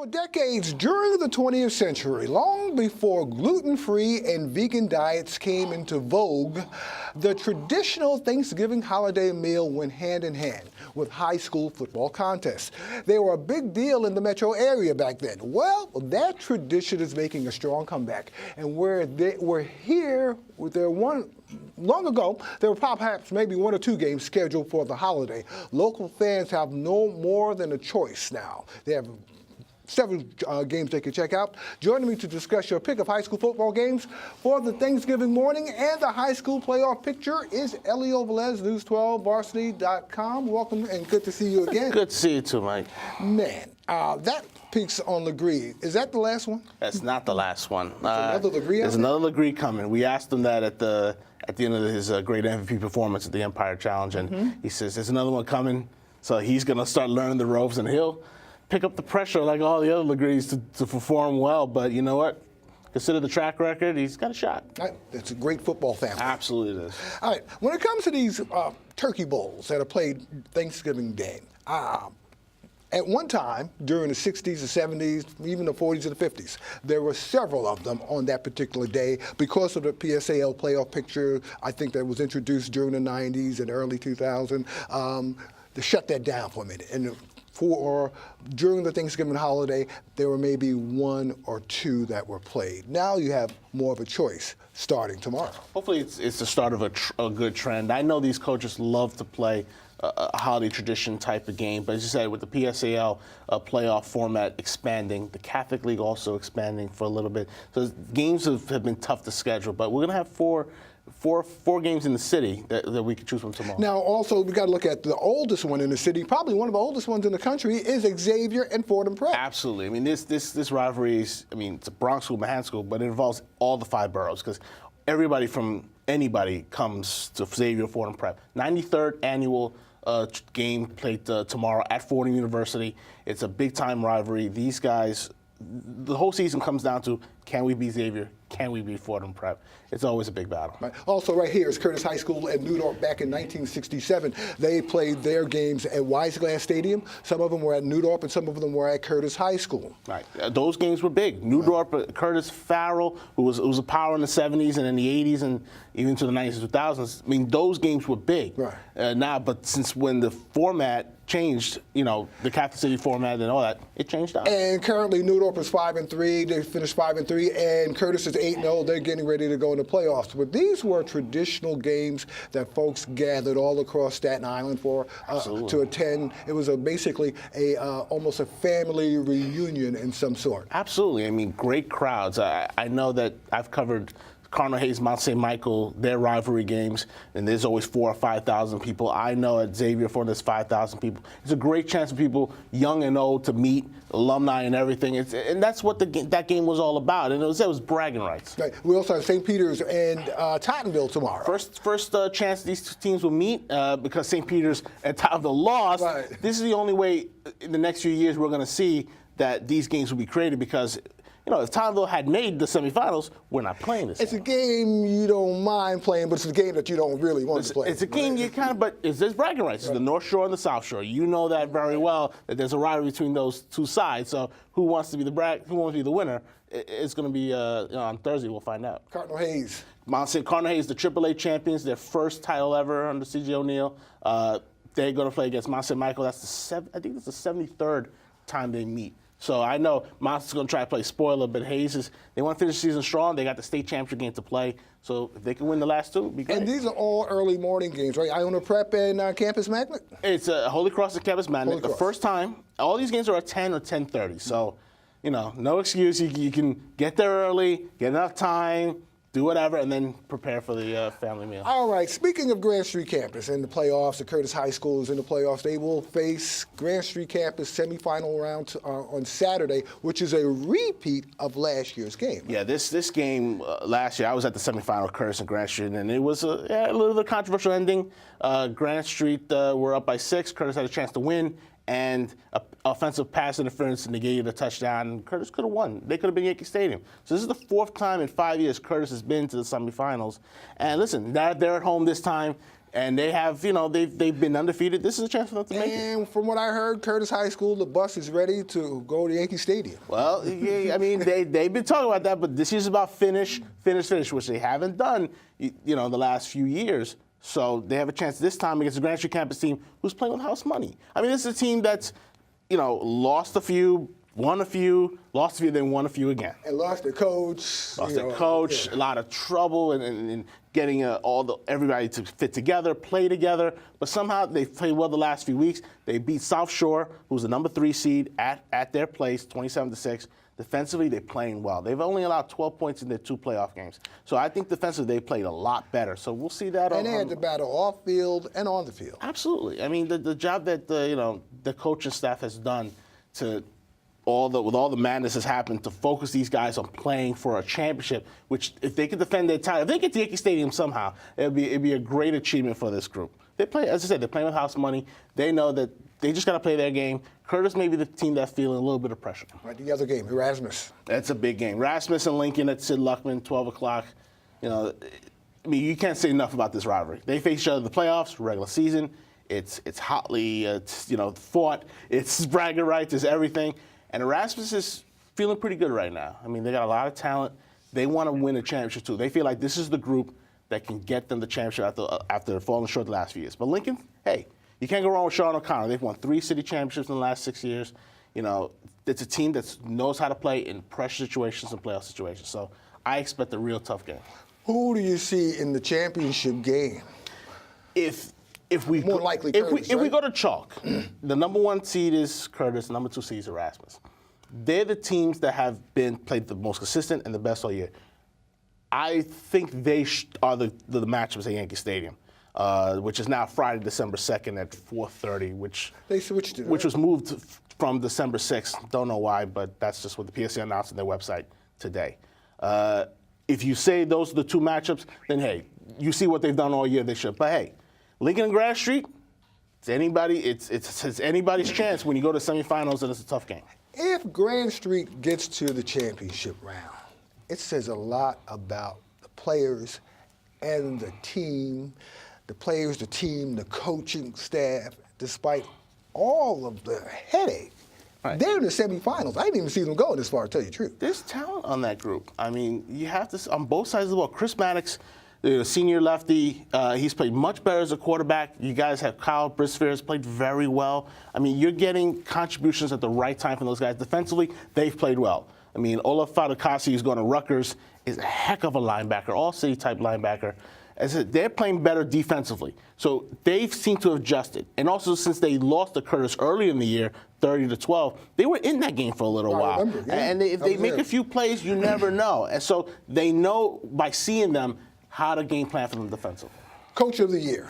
For decades during the 20th century, long before gluten-free and vegan diets came into vogue, the traditional Thanksgiving holiday meal went hand in hand with high school football contests. They were a big deal in the metro area back then. Well, that tradition is making a strong comeback, and where they were here with their long ago, there were perhaps maybe one or two games scheduled for the holiday. Local fans have no more than a choice now. They have several games they can check out. Joining me to discuss your pick of high school football games for the Thanksgiving morning and the high school playoff picture is Elio Velez, News 12, Varsity.com. Welcome and good to see you again. Good to see you too, Mike. Man, that piece on Legree, is that the last one? That's not the last one. Another Legree? There's another Legree coming. We asked him that at the end of his great MVP performance at the Empire Challenge, and he says there's another one coming, so he's going to start learning the ropes, and he'll pick up the pressure like all the other Legrees to perform well. But you know what? Consider the track record, he's got a shot. It's a great football family. Absolutely it is. All right, when it comes to these turkey bowls that are played Thanksgiving Day, at one time, during the 60s, the 70s, even the 40s and the 50s, there were several of them on that particular day because of the PSAL playoff picture, I think that was introduced during the 90s and early 2000s, to shut that down for a minute. And during the Thanksgiving holiday, there were maybe one or two that were played. Now you have more of a choice starting tomorrow. Hopefully it's the start of a good trend. I know these coaches love to play a holiday tradition type of game, but as you said, with the PSAL playoff format expanding, the Catholic League also expanding for a little bit. So games have been tough to schedule, but we're going to have four games in the city that we can choose from tomorrow. Now, also, we got to look at the oldest one in the city. Probably one of the oldest ones in the country is Xavier and Fordham Prep. Absolutely. I mean, this rivalry is, I mean, it's a Bronx school, Manhattan school, but it involves all the 5 boroughs because everybody from anybody comes to Xavier, Fordham Prep. 93rd annual game played tomorrow at Fordham University. It's a big-time rivalry. These guys, the whole season comes down to, can we beat Xavier? Can we beat Fordham Prep? It's always a big battle. Right. Also, right here is Curtis High School in New York back in 1967. They played their games at Wiseglass Stadium. Some of them were at New York, and some of them were at Curtis High School. Right. Those games were big. New York, Curtis Farrell, who was a power in the 70s and in the 80s and even to the 90s and 2000s. I mean, those games were big. Right. But since when the format changed, you know, the Catholic City format and all that, it changed out. And currently, New York is 5-3. They finished 5-3, and Curtis is 8-0. They're getting ready to go into playoffs. But these were traditional games that folks gathered all across Staten Island for to attend. It was basically almost a family reunion in some sort. Absolutely. I mean, great crowds. I know that I've covered Cardinal Hayes, Mount St. Michael, their rivalry games, and there's always 4,000 or 5,000 people. I know at Xavier, there's 5,000 people. It's a great chance for people, young and old, to meet, alumni and everything. And that's what that game was all about. And it was bragging rights. Right. We also have St. Peter's and Tottenville tomorrow. First chance these two teams will meet because St. Peter's and Tottenville lost. Right. This is the only way in the next few years we're going to see that these games will be created because, you know, if Tottenville had made the semifinals, we're not playing this. It's a game you don't mind playing, but it's a game that you don't really want to play. It's a game you kind of, but there's bragging rights. It's the North Shore and the South Shore. You know that very well, that there's a rivalry between those two sides. So who wants to be the winner? It's going to be on Thursday. We'll find out. Cardinal Hayes. Cardinal Hayes, the AAA champions, their first title ever under C.J. O'Neill. They're going to play against Mount St. Michael. I think that's the 73rd time they meet. So I know Monster's going to try to play spoiler, but Hayes they want to finish the season strong. They got the state championship game to play. So if they can win the last two, it'd be great. And these are all early morning games, right? Iona Prep and Campus Magnet? It's Holy Cross and Campus Magnet. The first time. All these games are at 10 or 10:30. So, you know, no excuse. You can get there early, get enough time, do whatever, and then prepare for the family meal. All right. Speaking of Grand Street Campus in the playoffs, the Curtis High School is in the playoffs. They will face Grand Street Campus semifinal round on Saturday, which is a repeat of last year's game. Yeah, this game last year, I was at the semifinal, Curtis and Grand Street, and it was a little bit of a controversial ending. Grand Street were up by 6. Curtis had a chance to win, and offensive pass interference negated a touchdown. Curtis could have won. They could have been Yankee Stadium. So this is the 4th time in 5 years Curtis has been to the semifinals. And listen, they're at home this time. And they have, they've been undefeated. This is a chance for them to make it. And from what I heard, Curtis High School, the bus is ready to go to Yankee Stadium. Well, yeah, I mean, they've been talking about that, but this year's about finish, which they haven't done, the last few years. So they have a chance this time against the Grand Street campus team who's playing with house money. I mean, this is a team that's, lost a few, won a few, lost a few, then won a few again. And lost their coach. A lot of trouble and getting everybody to fit together, play together. But somehow they played well the last few weeks. They beat South Shore, who's the number 3 seed at their place, 27-6. Defensively, they're playing well. They've only allowed 12 points in their 2 playoff games. So I think defensively, they played a lot better. So we'll see that. And they had to battle off field and on the field. Absolutely. I mean, the job that the coaching staff has done with all the madness has happened to focus these guys on playing for a championship, which if they could defend their title, if they get to Yankee Stadium somehow, it'd be a great achievement for this group. They play, as I said, they're playing with house money. They know that they just got to play their game. Curtis may be the team that's feeling a little bit of pressure. Right, the other game, Erasmus. That's a big game. Erasmus and Lincoln at Sid Luckman, 12 o'clock. I mean, you can't say enough about this rivalry. They face each other in the playoffs, regular season. It's hotly, fought. It's bragging rights. It's everything. And Erasmus is feeling pretty good right now. I mean, they got a lot of talent. They want to win a championship, too. They feel like this is the group that can get them the championship after falling short the last few years. But Lincoln, hey, you can't go wrong with Sean O'Connor. They've won 3 city championships in the last 6 years. It's a team that knows how to play in pressure situations and playoff situations. So I expect a real tough game. Who do you see in the championship game? If we More likely Curtis, if we right? go to chalk, the number 1 seed is Curtis, the number 2 seed is Erasmus. They're the teams that have been played the most consistent and the best all year. I think they are the matchups at Yankee Stadium, which is now Friday, December 2nd at 4:30, which They switched it. which was moved from December 6th. Don't know why, but that's just what the PSA announced on their website today. If you say those are the 2 matchups, then hey, you see what they've done all year. They should. But hey, Lincoln and Grand Street, it's anybody's chance when you go to semifinals and it's a tough game. If Grand Street gets to the championship round, it says a lot about the players and the team, the coaching staff, despite all of the headache. Right. They're in the semifinals. I didn't even see them going this far, to tell you the truth. There's talent on that group. I mean, you have to, on both sides of the ball. Chris Maddox, the senior lefty, he's played much better as a quarterback. You guys have Kyle Brisfair has played very well. I mean, you're getting contributions at the right time from those guys. Defensively, they've played well. I mean, Olaf Fadakasi, who's going to Rutgers, is a heck of a linebacker, all-city type linebacker. As I said, they're playing better defensively. So they've seemed to have adjusted. And also, since they lost to Curtis early in the year, 30-12, they were in that game for a little while. Remember, yeah. And if they make a few plays, you never know. And so they know by seeing them how to game plan for them defensively. Coach of the year.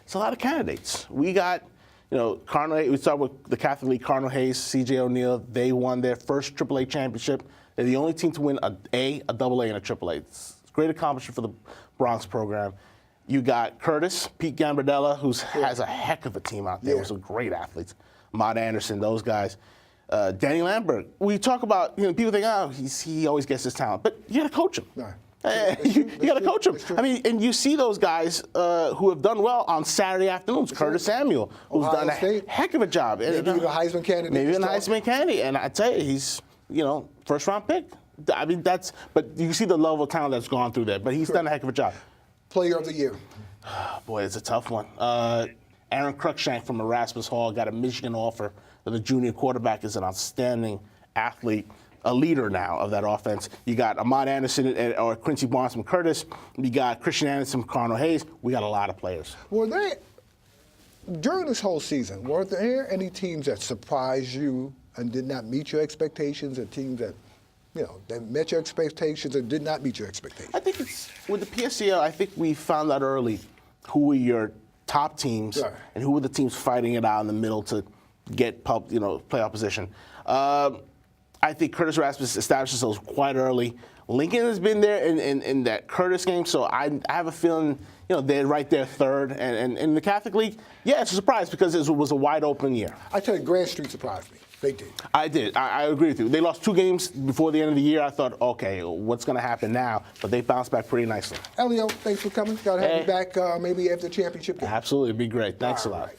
It's a lot of candidates. We got, Cardinal. We start with the Catholic League. Cardinal Hayes, C.J. O'Neill. They won their first AAA championship. They're the only team to win a AA, and a AAA. It's a great accomplishment for the Bronx program. You got Curtis, Pete Gambardella, who has a heck of a team out there with some great athletes. Ahmad Anderson, those guys. Danny Lambert. We talk about, people think, he always gets his talent. But you got to coach him. No. You got to coach them. I mean, and you see those guys who have done well on Saturday afternoons. Curtis Samuel, who's done a heck of a job. Maybe even a Heisman candidate. Maybe a Heisman candidate. And I tell you, he's, first round pick. I mean, but you see the level of talent that's gone through there. But he's done a heck of a job. Player of the year. Boy, it's a tough one. Aaron Cruikshank from Erasmus Hall got a Michigan offer. The junior quarterback is an outstanding athlete. A leader now of that offense. You got Ahmad Anderson or Quincy Barnes from Curtis. You got Christian Anderson from Cardinal Hayes. We got a lot of players. During this whole season, were there any teams that surprised you and did not meet your expectations, or teams that, that met your expectations and did not meet your expectations? I think it's, with the PSCL, I think we found out early who were your top teams and who were the teams fighting it out in the middle to get playoff position. I think Curtis Rasmus established themselves quite early. Lincoln has been there in that Curtis game, so I have a feeling, they're right there third. And in the Catholic League, yeah, it's a surprise because it was a wide open year. I tell you, Grand Street surprised me. They did. I did. I agree with you. They lost 2 games before the end of the year. I thought, okay, what's going to happen now? But they bounced back pretty nicely. Elio, thanks for coming. Got to have you back maybe after the championship game. Absolutely. It'd be great. Thanks a lot. Right.